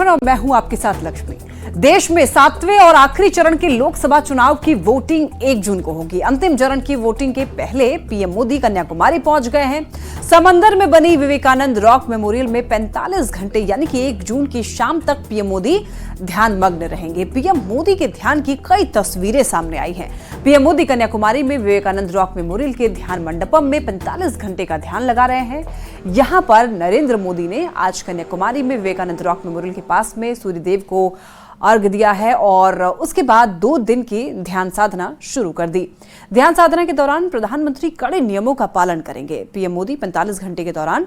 उत्तराखंड और मैं हूं आपके साथ लक्ष्मी। देश में 7वें और आखिरी चरण के लोकसभा चुनाव की वोटिंग 1 जून को होगी। अंतिम चरण की वोटिंग के पहले पीएम मोदी कन्याकुमारी पहुंच गए हैं। समंदर में बनी विवेकानंद रॉक मेमोरियल में 45 घंटे यानी कि 1 जून की शाम तक पीएम मोदी ध्यान मग्न रहेंगे। पीएम मोदी के ध्यान की कई तस्वीरें सामने आई हैं। पीएम मोदी कन्याकुमारी में विवेकानंद रॉक मेमोरियल के ध्यान मंडपम में 45 घंटे का ध्यान लगा रहे हैं। यहां पर नरेंद्र मोदी ने आज कन्याकुमारी में विवेकानंद रॉक मेमोरियल के पास में सूर्यदेव को अर्घ दिया है और उसके बाद 2 दिन की ध्यान साधना शुरू कर दी। ध्यान साधना के दौरान प्रधानमंत्री कड़े नियमों का पालन करेंगे। पीएम मोदी 45 घंटे के दौरान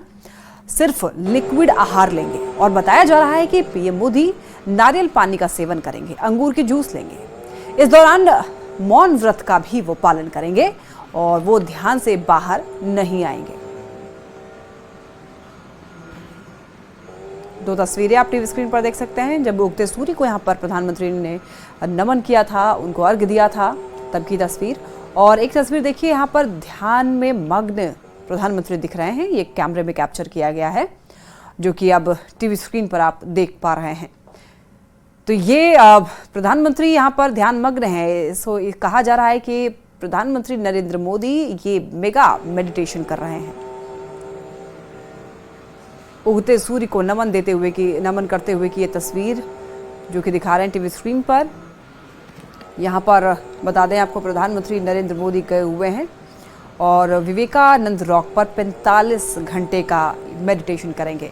सिर्फ लिक्विड आहार लेंगे और बताया जा रहा है कि पीएम मोदी नारियल पानी का सेवन करेंगे, अंगूर के जूस लेंगे। इस दौरान मौन व्रत का भी वो पालन करेंगे और वो ध्यान से बाहर नहीं आएंगे। 2 तस्वीरें आप टीवी स्क्रीन पर देख सकते हैं। जब उगते सूर्य को यहाँ पर प्रधानमंत्री ने नमन किया था, उनको अर्घ दिया था, तब की तस्वीर। और एक तस्वीर देखिए, यहाँ पर ध्यान में मग्न प्रधानमंत्री दिख रहे हैं। ये कैमरे में कैप्चर किया गया है, जो कि अब टीवी स्क्रीन पर आप देख पा रहे हैं। तो ये प्रधानमंत्री यहाँ पर ध्यान मग्न है। सो कहा जा रहा है कि प्रधानमंत्री नरेंद्र मोदी ये मेगा मेडिटेशन कर रहे हैं। उगते सूर्य को नमन करते हुए की ये तस्वीर जो कि दिखा रहे हैं टीवी स्क्रीन पर। यहाँ पर बता दें आपको, प्रधानमंत्री नरेंद्र मोदी गए हुए हैं और विवेकानंद रॉक पर 45 घंटे का मेडिटेशन करेंगे।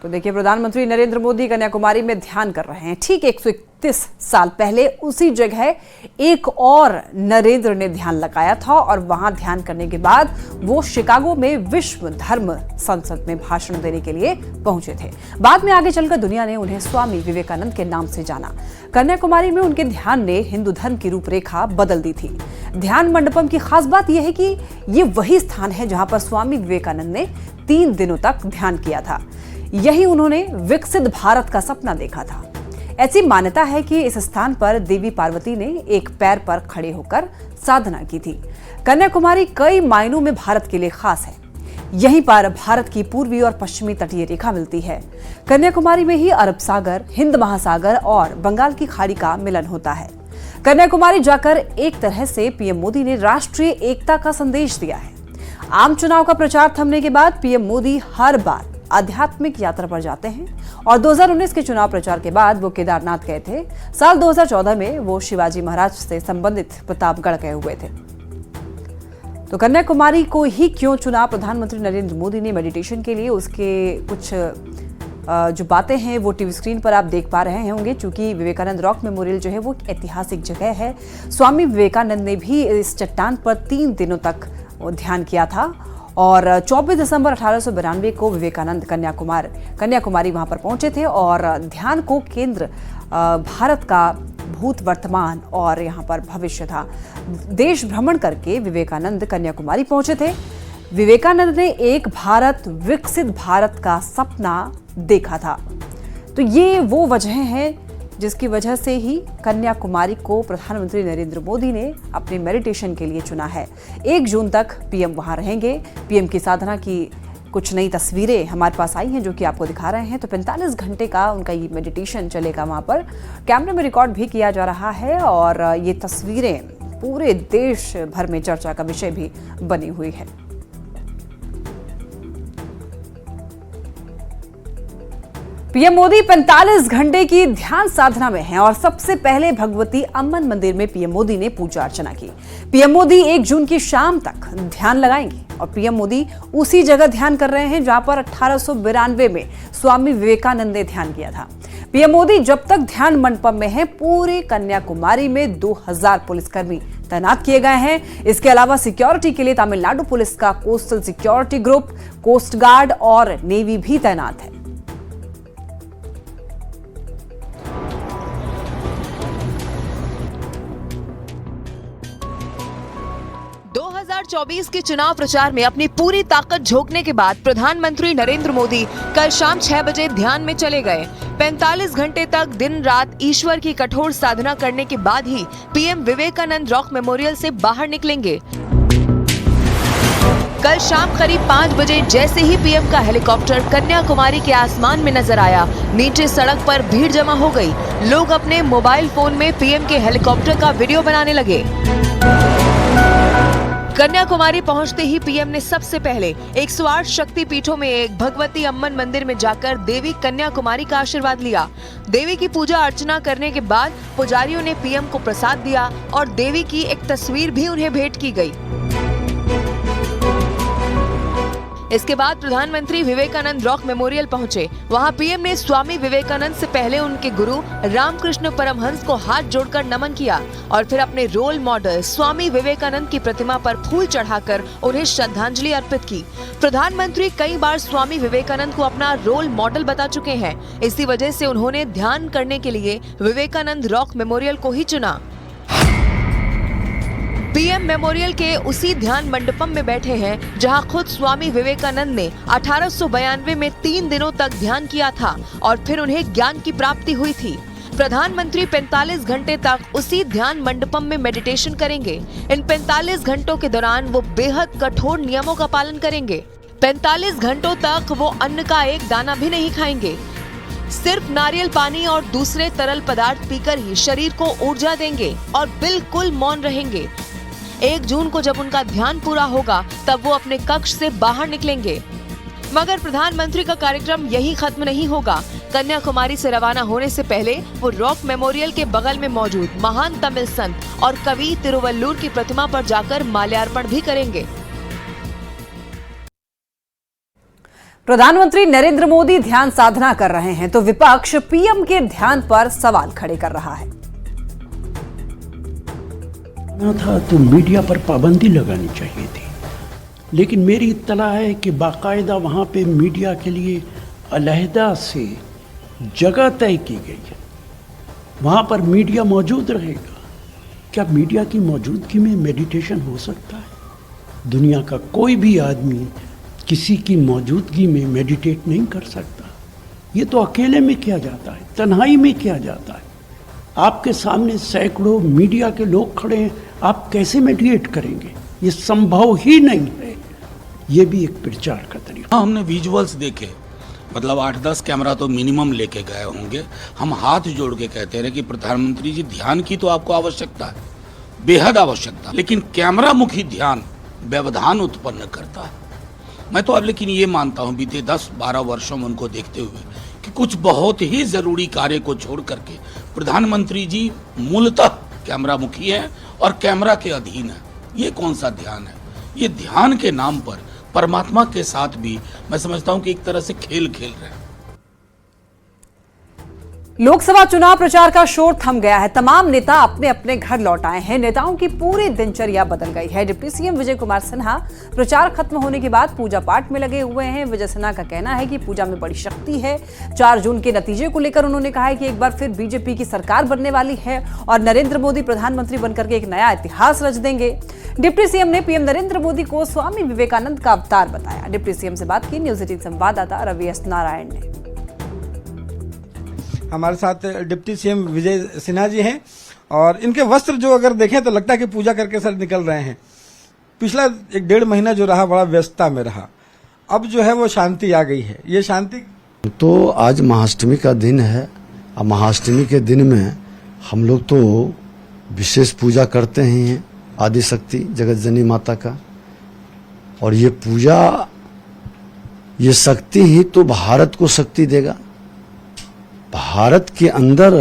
तो देखिए, प्रधानमंत्री नरेंद्र मोदी कन्याकुमारी में ध्यान कर रहे हैं। ठीक 131 साल पहले उसी जगह एक और नरेंद्र ने ध्यान लगाया था और वहां ध्यान करने के बाद वो शिकागो में विश्व धर्म संसद में भाषण देने के लिए पहुंचे थे। बाद में आगे चलकर दुनिया ने उन्हें स्वामी विवेकानंद के नाम से जाना। कन्याकुमारी में उनके ध्यान ने हिंदू धर्म की रूपरेखा बदल दी थी। ध्यान मंडपम की खास बात यह है कि ये वही स्थान है जहां पर स्वामी विवेकानंद ने 3 दिनों तक ध्यान किया था। यही उन्होंने विकसित भारत का सपना देखा था। ऐसी मान्यता है कि इस स्थान पर देवी पार्वती ने एक पैर पर खड़े होकर साधना की थी। कन्याकुमारी कई मायनों में भारत के लिए खास है। यहीं पर भारत की पूर्वी और पश्चिमी तटीय रेखा मिलती है। कन्याकुमारी में ही अरब सागर, हिंद महासागर और बंगाल की खाड़ी का मिलन होता है। कन्याकुमारी जाकर एक तरह से पीएम मोदी ने राष्ट्रीय एकता का संदेश दिया है। आम चुनाव का प्रचार थमने के बाद पीएम मोदी हर बार आध्यात्मिक यात्रा पर जाते हैं और 2019 के चुनाव प्रचार के बाद वो केदारनाथ गए थे। साल 2014 में वो शिवाजी महाराज से संबंधित प्रतापगढ़ गए हुए थे। तो कन्याकुमारी को ही क्यों चुना प्रधानमंत्री नरेंद्र मोदी ने मेडिटेशन के लिए, उसके कुछ जो बातें हैं वो टीवी स्क्रीन पर आप देख पा रहे होंगे। चूंकि विवेकानंद रॉक मेमोरियल जो है वो ऐतिहासिक जगह है। स्वामी विवेकानंद ने भी इस चट्टान पर 3 दिनों तक ध्यान किया था और 24 दिसंबर 1892 को विवेकानंद कन्याकुमारी वहां पर पहुंचे थे और ध्यान को केंद्र भारत का भूत, वर्तमान और यहां पर भविष्य था। देश भ्रमण करके विवेकानंद कन्याकुमारी पहुंचे थे। विवेकानंद ने एक भारत, विकसित भारत का सपना देखा था। तो ये वो वजह है जिसकी वजह से ही कन्याकुमारी को प्रधानमंत्री नरेंद्र मोदी ने अपने मेडिटेशन के लिए चुना है। 1 जून तक पीएम वहां रहेंगे। पीएम की साधना की कुछ नई तस्वीरें हमारे पास आई हैं जो कि आपको दिखा रहे हैं। तो 45 घंटे का उनका ये मेडिटेशन चलेगा। वहां पर कैमरे में रिकॉर्ड भी किया जा रहा है और ये तस्वीरें पूरे देश भर में चर्चा का विषय भी बनी हुई है। पीएम मोदी 45 घंटे की ध्यान साधना में हैं और सबसे पहले भगवती अम्मन मंदिर में पीएम मोदी ने पूजा अर्चना की। पीएम मोदी 1 जून की शाम तक ध्यान लगाएंगे और पीएम मोदी उसी जगह ध्यान कर रहे हैं जहां पर 1892 में स्वामी विवेकानंद ने ध्यान किया था। पीएम मोदी जब तक ध्यान मंडपम में हैं, पूरे कन्याकुमारी में 2000 पुलिसकर्मी तैनात किए गए हैं। इसके अलावा सिक्योरिटी के लिए तमिलनाडु पुलिस का coastal security group, coast guard और नेवी भी तैनात है। 2024 के चुनाव प्रचार में अपनी पूरी ताकत झोंकने के बाद प्रधानमंत्री नरेंद्र मोदी कल शाम 6 बजे ध्यान में चले गए। 45 घंटे तक दिन रात ईश्वर की कठोर साधना करने के बाद ही पीएम विवेकानंद रॉक मेमोरियल से बाहर निकलेंगे। कल शाम करीब 5 बजे जैसे ही पीएम का हेलीकॉप्टर कन्याकुमारी के आसमान में नजर आया, नीचे सड़क पर भीड़ जमा हो गई। लोग अपने मोबाइल फोन में पीएम के हेलीकॉप्टर का वीडियो बनाने लगे। कन्याकुमारी पहुंचते ही पीएम ने सबसे पहले 108 शक्ति पीठों में एक भगवती अम्मन मंदिर में जाकर देवी कन्याकुमारी का आशीर्वाद लिया। देवी की पूजा अर्चना करने के बाद पुजारियों ने पीएम को प्रसाद दिया और देवी की एक तस्वीर भी उन्हें भेंट की गई। इसके बाद प्रधानमंत्री विवेकानंद रॉक मेमोरियल पहुंचे। वहां पीएम ने स्वामी विवेकानंद से पहले उनके गुरु रामकृष्ण परमहंस को हाथ जोड़कर नमन किया और फिर अपने रोल मॉडल स्वामी विवेकानंद की प्रतिमा पर फूल चढ़ाकर उन्हें श्रद्धांजलि अर्पित की। प्रधानमंत्री कई बार स्वामी विवेकानंद को अपना रोल मॉडल बता चुके हैं। इसी वजह से उन्होंने ध्यान करने के लिए विवेकानंद रॉक मेमोरियल को ही चुना। पीएम मेमोरियल के उसी ध्यान मंडपम में बैठे हैं जहां खुद स्वामी विवेकानंद ने 1892 में 3 दिनों तक ध्यान किया था और फिर उन्हें ज्ञान की प्राप्ति हुई थी। प्रधानमंत्री 45 घंटे तक उसी ध्यान मंडपम में मेडिटेशन करेंगे। इन 45 घंटों के दौरान वो बेहद कठोर नियमों का पालन करेंगे। 45 घंटों तक वो अन्न का एक दाना भी नहीं खाएंगे। सिर्फ नारियल पानी और दूसरे तरल पदार्थ पीकर ही शरीर को ऊर्जा देंगे और बिल्कुल मौन रहेंगे। 1 जून को जब उनका ध्यान पूरा होगा तब वो अपने कक्ष से बाहर निकलेंगे। मगर प्रधानमंत्री का कार्यक्रम यही खत्म नहीं होगा। कन्याकुमारी से रवाना होने से पहले वो रॉक मेमोरियल के बगल में मौजूद महान तमिल संत और कवि तिरुवल्लुर की प्रतिमा पर जाकर माल्यार्पण भी करेंगे। प्रधानमंत्री नरेंद्र मोदी ध्यान साधना कर रहे हैं तो विपक्ष पीएम के ध्यान पर सवाल खड़े कर रहा है। था तो मीडिया पर पाबंदी लगानी चाहिए थी, लेकिन मेरी इत्तला है कि बाकायदा वहाँ पे मीडिया के लिए अलहदा से जगह तय की गई है। वहाँ पर मीडिया मौजूद रहेगा। क्या मीडिया की मौजूदगी में मेडिटेशन हो सकता है? दुनिया का कोई भी आदमी किसी की मौजूदगी में मेडिटेट नहीं कर सकता। ये तो अकेले में किया जाता है, तन्हाई में किया जाता है। आपके सामने सैकड़ों मीडिया के लोग खड़े हैं, आप कैसे मेडिटेट करेंगे? ये संभव ही नहीं है। ये भी एक प्रचार का तरीका। हमने विजुअल्स देखे, मतलब 8-10 कैमरा तो मिनिमम लेके गए होंगे। हम हाथ जोड़ के कहते रहे कि प्रधानमंत्री जी ध्यान की तो आपको आवश्यकता है, बेहद आवश्यकता, लेकिन कैमरा मुखी ध्यान व्यवधान उत्पन्न करता है। मैं तो अब लेकिन ये मानता हूँ बीते 10-12 वर्षों में उनको देखते हुए कि कुछ बहुत ही जरूरी कार्य को छोड़ करके प्रधानमंत्री जी मूलतः कैमरा मुखी हैं और कैमरा के अधीन है। ये कौन सा ध्यान है? ये ध्यान के नाम पर परमात्मा के साथ भी मैं समझता हूं कि एक तरह से खेल खेल रहे हैं। लोकसभा चुनाव प्रचार का शोर थम गया है। तमाम नेता अपने अपने घर लौट आए हैं। नेताओं की पूरी दिनचर्या बदल गई है। डिप्टी सीएम विजय कुमार सिन्हा प्रचार खत्म होने के बाद पूजा पाठ में लगे हुए हैं। विजय सिन्हा का कहना है कि पूजा में बड़ी शक्ति है। 4 जून के नतीजे को लेकर उन्होंने कहा है कि एक बार फिर बीजेपी की सरकार बनने वाली है और नरेंद्र मोदी प्रधानमंत्री बनकर के एक नया इतिहास रच देंगे। डिप्टी सीएम ने पीएम नरेंद्र मोदी को स्वामी विवेकानंद का अवतार बताया। डिप्टी सीएम से बात की न्यूज 18 संवाददाता रवि एस नारायण ने। हमारे साथ डिप्टी सीएम विजय सिन्हा जी हैं और इनके वस्त्र जो अगर देखें तो लगता है कि पूजा करके सर निकल रहे हैं। पिछला 1-1.5 महीना जो रहा बड़ा व्यस्तता में रहा, अब जो है वो शांति आ गई है। ये शांति तो आज महाअष्टमी का दिन है। अब महाअष्टमी के दिन में हम लोग तो विशेष पूजा करते ही हैं आदिशक्ति जगत जननी माता का, और ये पूजा, ये शक्ति ही तो भारत को शक्ति देगा। भारत के अंदर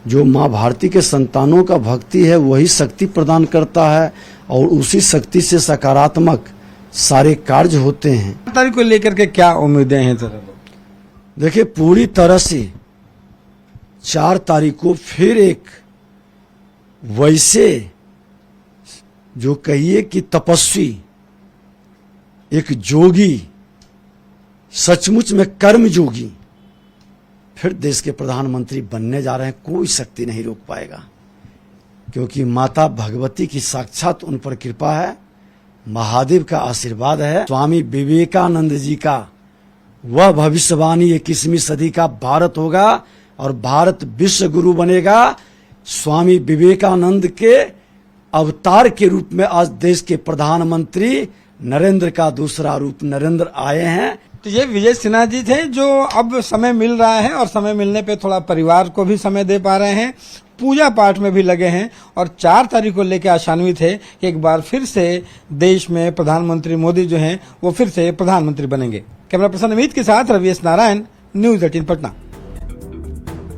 जो माँ भारती के संतानों का भक्ति है वही शक्ति प्रदान करता है और उसी शक्ति से सकारात्मक सारे कार्य होते हैं। तारीख को लेकर के क्या उम्मीदें हैं सर? देखिए, पूरी तरह से 4 तारीख को फिर एक वैसे जो कहिए कि तपस्वी, एक जोगी, सचमुच में कर्म जोगी फिर देश के प्रधानमंत्री बनने जा रहे हैं। कोई शक्ति नहीं रोक पाएगा, क्योंकि माता भगवती की साक्षात उन पर कृपा है, महादेव का आशीर्वाद है। स्वामी विवेकानंद जी का वह भविष्यवाणी 21वीं सदी का भारत होगा और भारत विश्व गुरु बनेगा। स्वामी विवेकानंद के अवतार के रूप में आज देश के प्रधानमंत्री नरेंद्र का दूसरा रूप नरेंद्र आए हैं। तो ये विजय सिन्हा जी थे जो अब समय मिल रहा है और समय मिलने पे थोड़ा परिवार को भी समय दे पा रहे हैं, पूजा पाठ में भी लगे हैं और 4 तारीख को लेकर आशान्वित है कि एक बार फिर से देश में प्रधानमंत्री मोदी जो हैं वो फिर से प्रधानमंत्री बनेंगे। कैमरा पर्सन अमित के साथ रवि एस नारायण, न्यूज 18 पटना।